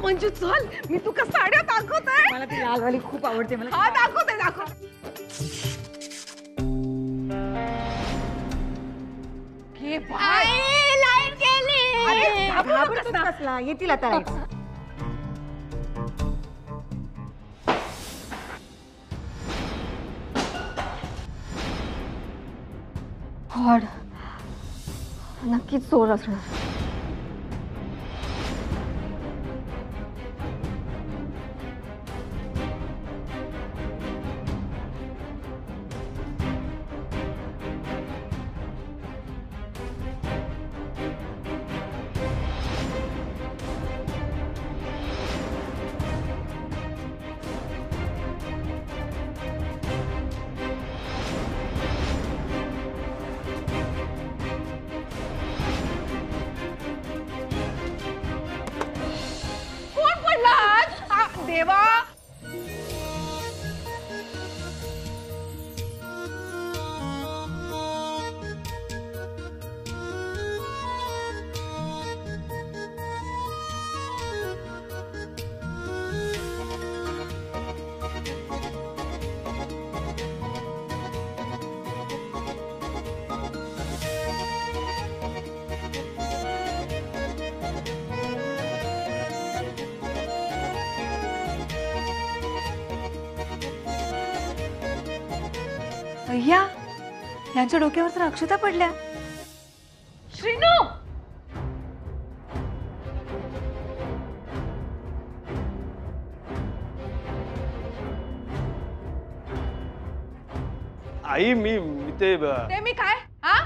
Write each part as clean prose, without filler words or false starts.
मंजू चल, मी तुका साड्या दाखवते. मला ती लालवाली खूप आवडते. मला हा दाखवते दाखव. के भाई लाईट गेली. अरे घाबरतोस कसला? येतील आता लाईट. गॉड, नक्कीच चोर असणार. देवा अय्या, यांच्या डोक्यावर तर अक्षता पडल्या. श्रीनू आई मी ते मी काय हा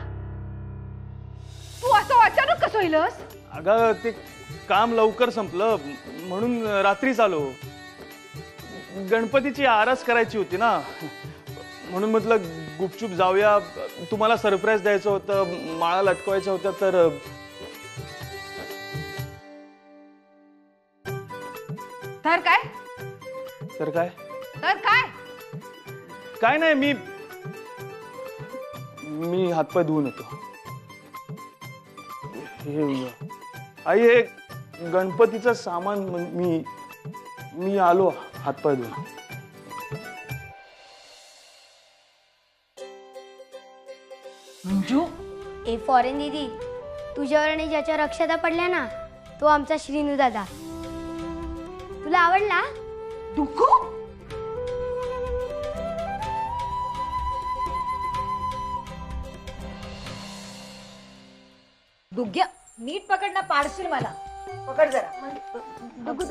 तू असं अचानक कसं होईलस? अगं ते काम लवकर संपलं म्हणून रात्रीच आलो. गणपतीची आरास करायची होती ना, म्हणून म्हटलं गुपचूप जाऊया. तुम्हाला सरप्राईज द्यायचं होतं, माळा लटकवायचं होतं. तर काय तर काय तर काय काय नाही, मी हातपाय धुवून येतो. आई हे गणपतीचं सामान मी आलो हातपाय धुवून. मंजू ए फॉरेन दीदी, तुझ्यावर आणि ज्याच्या रक्षाता पडल्या ना, तो आमचा श्रीनू दादा. तुला आवडला? दुःखू दुग्ग्या, नीट पकड ना, पाडशील मला. पकड जरा. दुःखू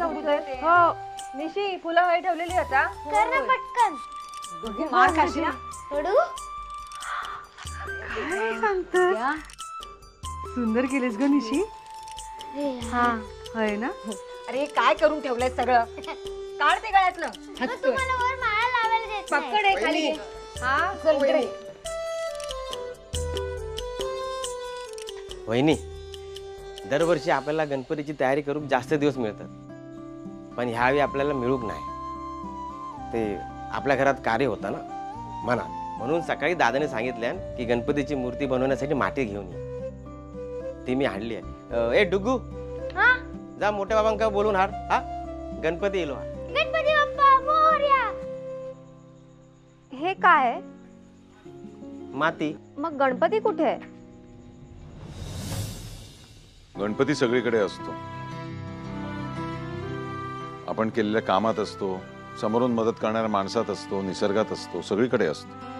हो निशी फुलं हवी ठेवलेली आता. कर ना पटकन. दुग्गी मार खाशील ना. सोडू? काय सांगतेस? सुंदर केलीस ग निशी. हा होय ना. अरे काय करून ठेवलंय सगळं? काढ ते गळ्यातलं. तुम्हाला वर माळा लावायला देत नाही. पकड आहे खाली. हा चल इकडे. वहिनी, दरवर्षी आपल्याला गणपतीची तयारी करून जास्त दिवस मिळतात, पण ह्यावेळी आपल्याला मिळूक नाही. ते आपल्या घरात कार्य होता ना मनात, म्हणून सकाळी दादाने सांगितल्या की गणपतीची मूर्ती बनवण्यासाठी माती घेऊन ये. ती मी आणली आहे. ए डुगू, जा मोठ्या बाबांका बोलून हार. हा गणपती येलो. गणपती बाप्पा मोरया. हे काय? माती. मग गणपती कुठे आहे? गणपती सगळीकडे असतो. आपण केलेल्या कामात असतो, समोरून मदत करणाऱ्या माणसात असतो, निसर्गात असतो, सगळीकडे असतो.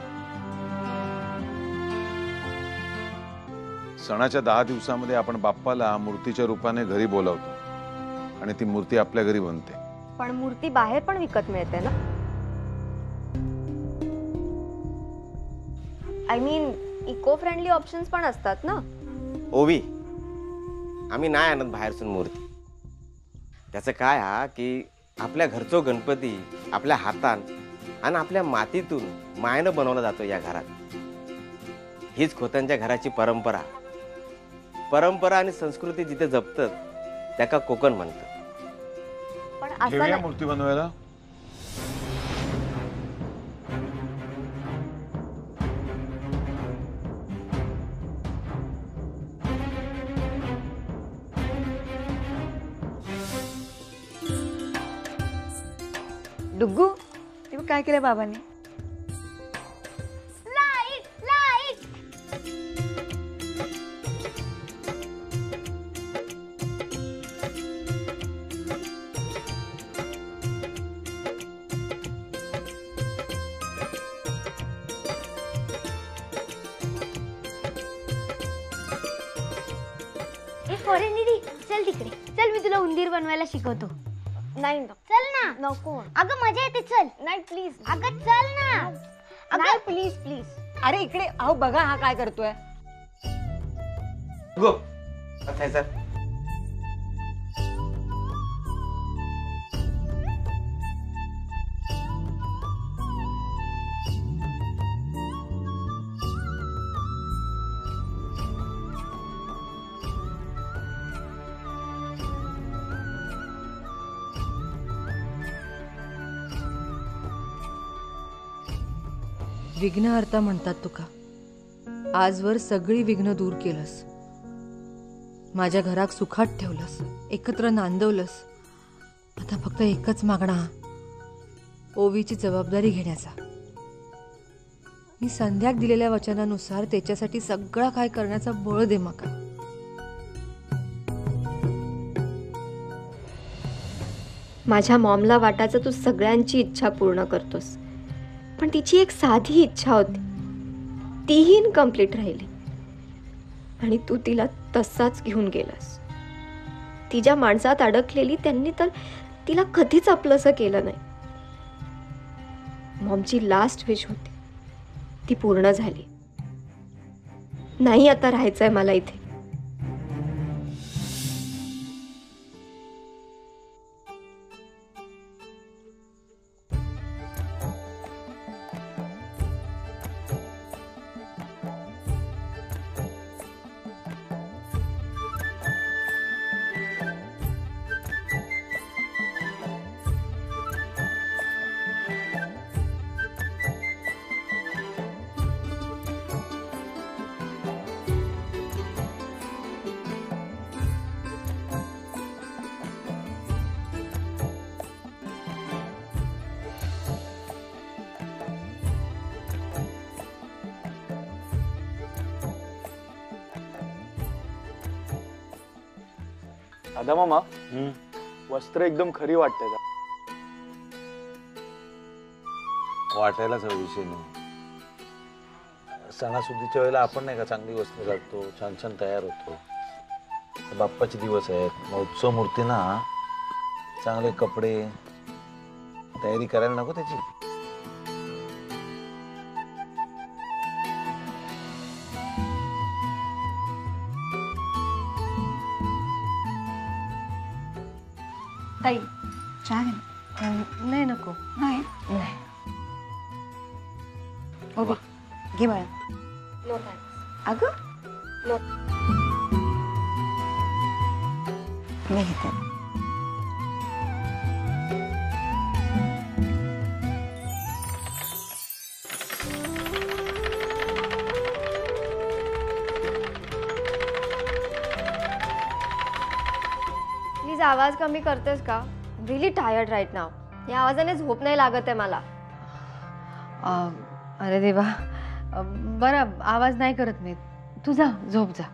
सणाच्या 10 दिवसामध्ये आपण बाप्पाला मूर्तीच्या रूपाने घरी बोलावतो आणि ती मूर्ती आपल्या घरी बनते. पण मूर्ती बाहेर पण विकत मिळते ना. I mean eco friendly options पण असतात ना. ओवी, आम्ही नाही आणत बाहेरसून मूर्ती. त्याचं काय हा की आपल्या घरचो गणपती आपल्या हातान आणि आपल्या मातीतून मायेनं बनवला जातो या घरात. हीच खोत्यांच्या घराची परंपरा. परंपरा आणि संस्कृती जिथे जपतात त्याका कोकण म्हणतात. पण असं घेऊया नाही. मूर्ती बनवायला. डुग्गू ते काय केलं बाबांनी? Light light. ए फॉरेन दीदी चल तिकडे चल, मी तुला उंदीर बनवायला शिकवतो. नाही चल ना. नको. अगं मजा येते, चल. नाही प्लीज. अगं चल ना. नाही प्लीज प्लीज. अरे इकडे अहो बघा हा काय करतोय. गो सर. विघ्नहर्ता म्हणतात तुका. आजवर सगळी विघ्न दूर केलंस, माझ्या घराक सुखात ठेवलंस, एकत्र नांदवलंस. आता फक्त एकच मागणा, ओवीची जबाबदारी घेण्याचा. मी संध्याक दिलेल्या वचनानुसार त्याच्यासाठी सगळं काय करण्याचा बळ दे माका. माझ्या मॉमला वाटायचं तू सगळ्यांची इच्छा पूर्ण करतोस, पण तिची एक साधी इच्छा होती, तीही इनकम्प्लीट राहिली आणि तू तिला तसाच घेऊन गेलास. तिच्या माणसात अडकलेली त्यांनी तर तिला कधीच आपलंसं केलं नाही. मॉमची लास्ट विश होती, ती पूर्ण झाली. नाही आता राहायचंय मला इथे. दादा मामा, वस्त्र एकदम खरी वाटते का? वाटायलाच हवा विषय नाही. सणासुदीच्या वेळेला आपण नाही का चांगली वस्त्र घालतो, छान छान तयार होतो. बाप्पाचे दिवस आहेत, मग उत्सव मूर्ती ना, चांगले कपडे, तयारी करायला नको त्याची. ताई चहा घे ना. नाही नको. नाही नाही. ओवी घे बाळा. No thanks. अगं नो. मी घेते. प्लीज आवाज कमी करतेस का? Really tired right now. या आवाजाने झोप नाही लागत आहे मला. अरे देवा, बरं आवाज नाही करत मी. तू जा, झोप जा.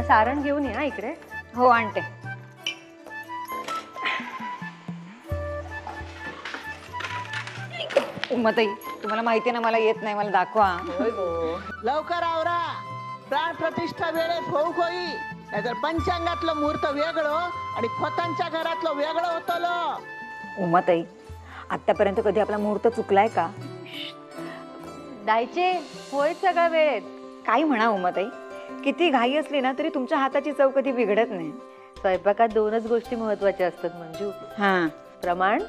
सारण घेऊन या इकडे. हो आणते. उमाताई तुम्हाला माहिती ना मला येत नाही, मला दाखवा. लवकर आवरा, प्राण प्रतिष्ठा वेळेत होऊ होई, नाहीतर पंचांगातलं मुहूर्त वेगळं आणि खोतांच्या घरातलं वेगळं होतं. उमाताई आतापर्यंत कधी आपला मुहूर्त चुकलाय का? दायचे होय सगळ्या वेळेत. काय म्हणा उमाताई, किती घाई असली ना तरी तुमच्या हाताची चव कधी बिघडत नाही. स्वयंपाकात 2च गोष्टी महत्वाच्या असतात मंजू, हा प्रमाण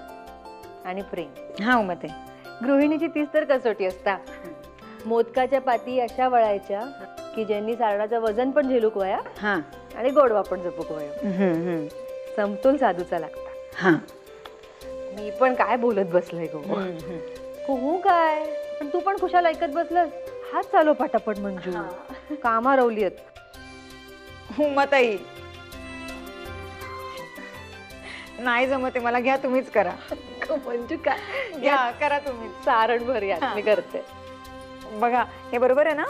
आणि प्रेम. हा उमाताई. गृहिणीची तीच तर कसोटी असता. मोदकाच्या पाती अशा वळायच्या की ज्यांनी सारणाचं वजन पण झेलूक वया हा आणि गोडवा पण जपूक वया. समतोल साधूचा लागता. हा मी पण काय बोलत बसलोय गो. कुहू काय, पण तू पण खुशाल ऐकत बसलस. हात चालव पटापट मंजू, कामा रवलीयत. उमाताई नाही जमते मला, घ्या तुम्हीच करा. मंजू काय घ्या करा तुम्ही. सारण भर यात मी करते. बघा हे बरोबर आहे ना?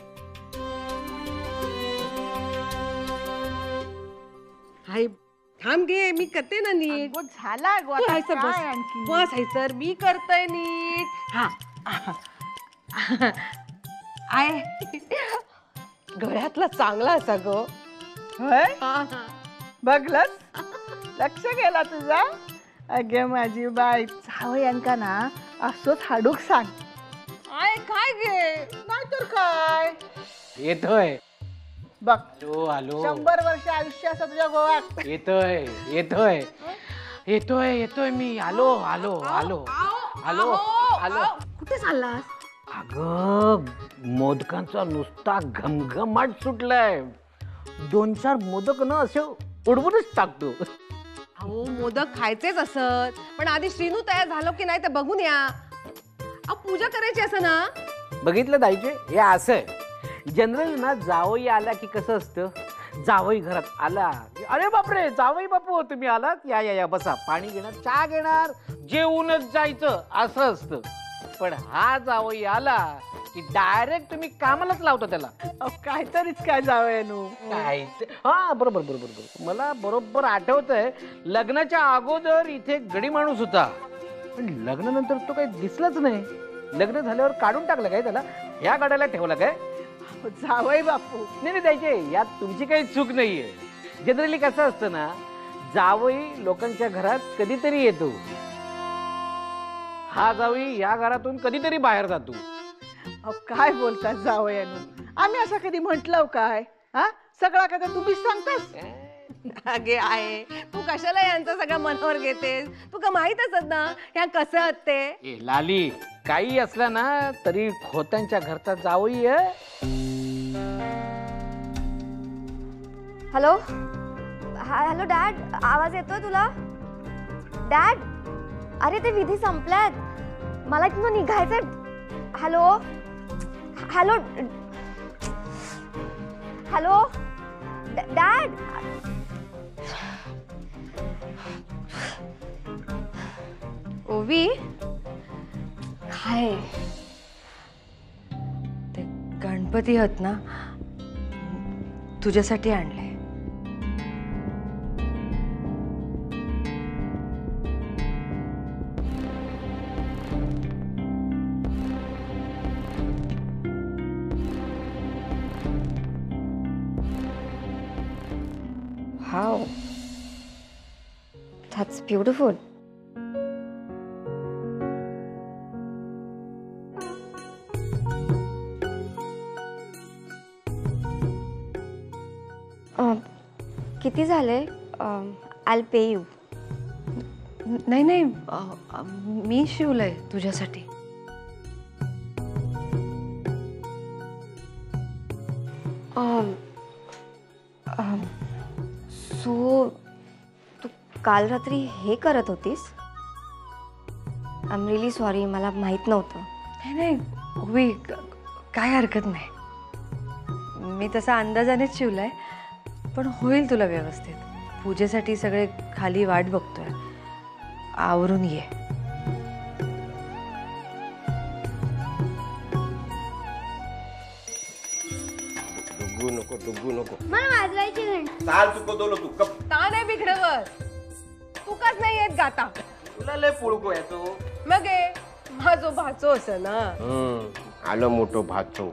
हाय थांब गे, मी करते ना नीट. झाला बस आहे सर, मी करते नीट. हा आय गळ्यातला चांगला असा गो. बघलस, लक्ष गेला तुझा. अगे माझी बाई जावयांका ना असंच हाडूक सांग. आय काय गे, नाहीतर काय. येतोय बघ, हॅलो 100 वर्ष आयुष्य असं तुझ्या गोवात. येतोय येतोय येतोय येतोय मी. आलो आलो आलो आलो आलो. कुठे चाललास? अगं मोदकांचा नुसता घमघमाट सुटलाय. 2-4 मोदक ना असे उडवूनच टाकतो. अहो मोदक खायचेच असत, पण आधी श्रीनू तयार झालो की नाही ते बघून या. पूजा करायची असं ना. बघितलं दाईचे, हे असं आहे जनरल ना. जावई आला की कसं असतं, जावई घरात आला की अरे बापरे जावई बापू तुम्ही आलात, या या या बसा, पाणी घेणार, चहा घेणार, जेवूनच जायचं असं असतं. पण हा जावई आला की डायरेक्ट तुम्ही कामालाच लावता त्याला. काहीतरीच काय जावयानू. काय हा बरोबर बरोबर बरोबर. मला बरोबर आठवतंय लग्नाच्या अगोदर इथे गडी माणूस होता, पण लग्नानंतर तो काही दिसलाच नाही. लग्न झाल्यावर काढून टाकलं काय त्याला, ह्या गाड्याला ठेवलं काय. जावई बापू नाही द्यायचे, यात तुमची काही चूक नाहीये. जनरली कसं असतं ना, जावई लोकांच्या घरात कधीतरी येतो, हा जावई या घरातून कधीतरी बाहेर जातो. काय बोलतात जावयानू, आम्ही असं कधी म्हटलं काय? हा सगळा कधी तुम्हीच सांगतास. अगे आहे, तू कशाला यांचा सगळं मनावर घेतेस? तुका माहित असत ना ह्या कसं असते. लाली काही असला ना तरी खोत्यांच्या घरचा जावई आहे. हॅलो हॅलो डॅड, आवाज येतोय तुला? डॅड अरे ते विधी संपल्यात, मला इथून निघायचंय. Hello hello hello dad. Ovi काय ते गणपती आहेत ना, तुझ्यासाठी आणले. Wow, that's beautiful. किती झाले? I'll pay you. नाही नाही, मी शिवलंय तुझ्यासाठी. सो तू काल रात्री हे करत होतीस? आय एम रिअली सॉरी, मला माहित नव्हतं. नाही नाही ओवी, काय हरकत नाही. मी तसा अंदाजानेच शिवलाय, पण होईल तुला व्यवस्थित. पूजेसाठी सगळे खाली वाट बघतोय, आवरून ये. डुग्गू नको मला वाजवायची घंटा. चाल चुको दोलो तू कप ता नाही बिघडवर तू काच नाही येत गाता. तुला लय पुळको याचो. मग ए माझो भाचो असं ना. आलो मोठो भाचो.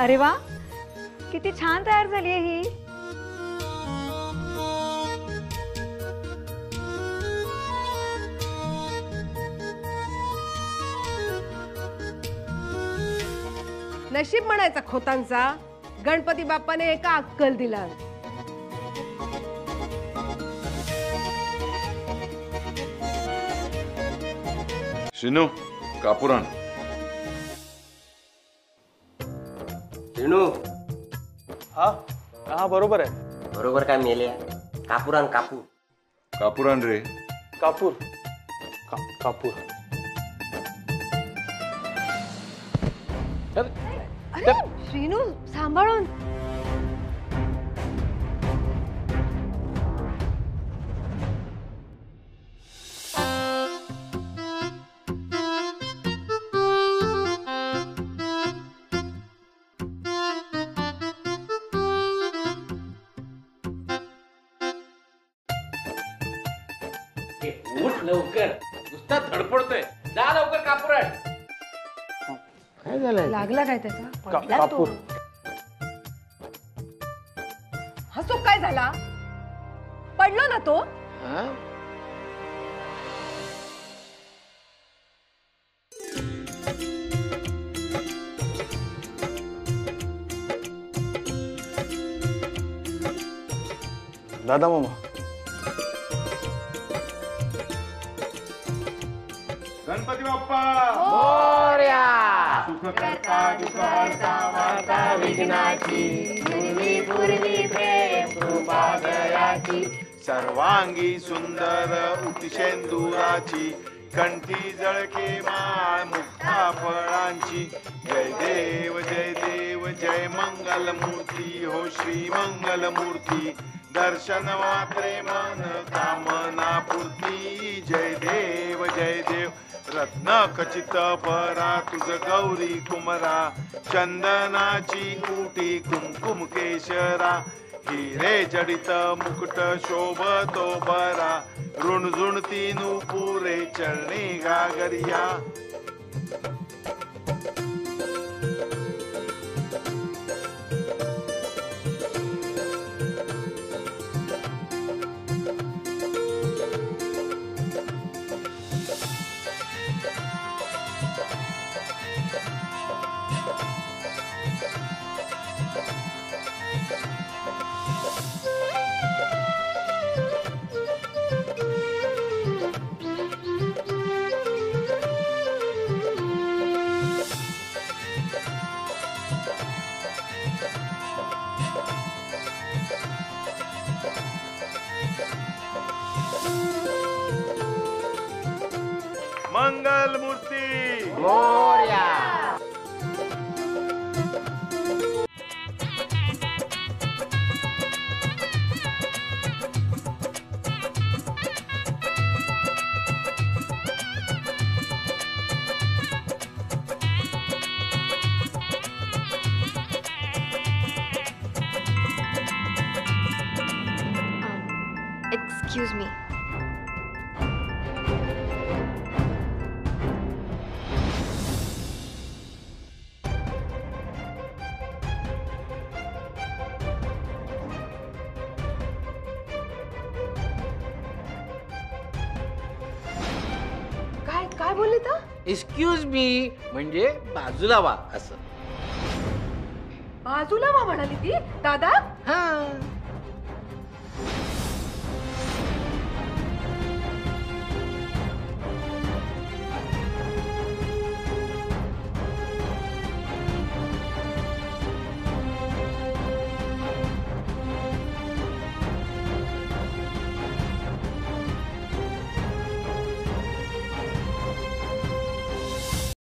अरे वा, किती छान तयार झाली आहे ही. नशीब म्हणायचा खोतांचा, गणपती बाप्पाने एका अक्कल दिला. शिनू कापुराण. हा हा बरोबर आहे. बरोबर काय मेले कापुरान कापूर. कापुराण रे. कापूर कापूर. अरे श्रीनू सांभाळून. उठ लवकर, नुसता धडपडतोय. जा लवकर कापुराट. काय झालं? लागला काय त्याचा? कापूर. हसू काय झाला? पडलो ना तो. दादा मामा. गणपती बाप्पा मोरया. सुखकर्ता दुःखहर्ता वार्ता विघ्नाची पूर्वी पूर्वी प्रेम कृपा दयाची सर्वांगी सुंदर उतिशेंदुराची कंठी जळके माळ मुक्ता फळांची जय देव जय मंगल मूर्ती हो श्री मंगल मूर्ती दर्शन मात्रे मन कामना पूर्ती जय देव रत्न खचित परा तुझ गौरी कुमरा चंदनाची कुटी कुमकुम केशरा हिरे जडित मुकुट शोभतो बरा रुणझुणती नुपुरे चरणी गागरिया मंगल मूर्ती मोरया. Excuse me. काय बोलली तर? एक्सक्यूज मी म्हणजे बाजूला वा असं. बाजूला वा म्हणाली ती दादा. हा